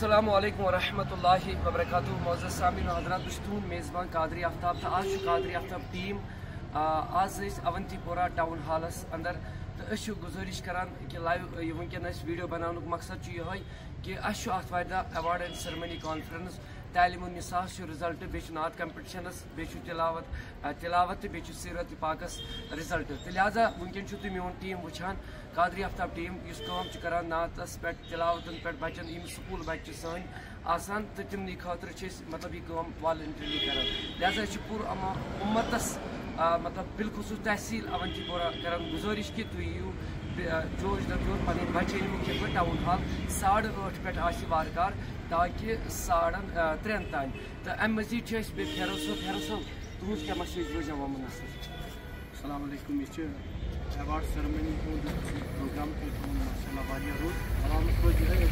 السلام علیکم ورحمۃ اللہ وبرکاتہ. معزز سامعین حضرات، بہٕ چھُس تُہُنٛد میزبان قادری آفتاب تہٕ آز چھُ قادری آفتاب ٹیٖم آز ٲسۍ اونتی پورہ ٹاؤن ہالس اندر تہٕ أسۍ چھِ گُزٲرِش کران کہ لایو یہ وٕنکٮ۪ن أسۍ ویڈیو بناونُک مقصد چھُ یِہوٚے کہ اَسہِ چھُ اَتھ واتہِ دۄہ ایواڈ اینڈ سیرمنی کانفرنس تعلیٖم النِصاحس چھُ رِزلٹ، بیٚیہِ چھُ نعت کمپٹشنس، بیٚیہِ چھُ تلاوت تہٕ بیٚیہِ چھُ سیرت پاکس رِزلٹ. تہٕ لہذا وٕنکٮ۪ن چھُو تُہۍ میون ٹیٖم وٕچھان، قادری آفتاب ٹیٖم یُس کٲم چھُ کران نعتس پٮ۪ٹھ، تلاوتن پٮ۪ٹھ بچن یِم سکوٗل بچہِ چھِ سٲنۍ آسان تہٕ تِمنٕے خٲطرٕ چھِ أسۍ مطلب یہِ کٲم والنٹرلی کران. لہذا أسۍ چھِ پوٗرٕ اُمتس مطلب بالخصوٗص تحصیل اونتی پورہ کران گُزٲرِش کہ تُہۍ یِیِو جوش دٔپِو پنٕنۍ بچہِ أنۍہوٗکھ یِتھ ٹاؤن ہال 8:30 پٮ۪ٹھ آسہِ وارٕکار تاکہِ 3:30 تام. تہٕ امہِ مزیٖد چھِ أسۍ بیٚیہِ پھیرو صٲب تُہٕنٛز کیٛاہ مسیج روزِ عوامن اَصٕل؟ السلام علیکم. یہ ایواڈ سیرمنی ہُنٛد پروگرام تہِ تھوٚومُت ماشاء اللہ واریاہ رُت. عوامس روزِ یِہوٚے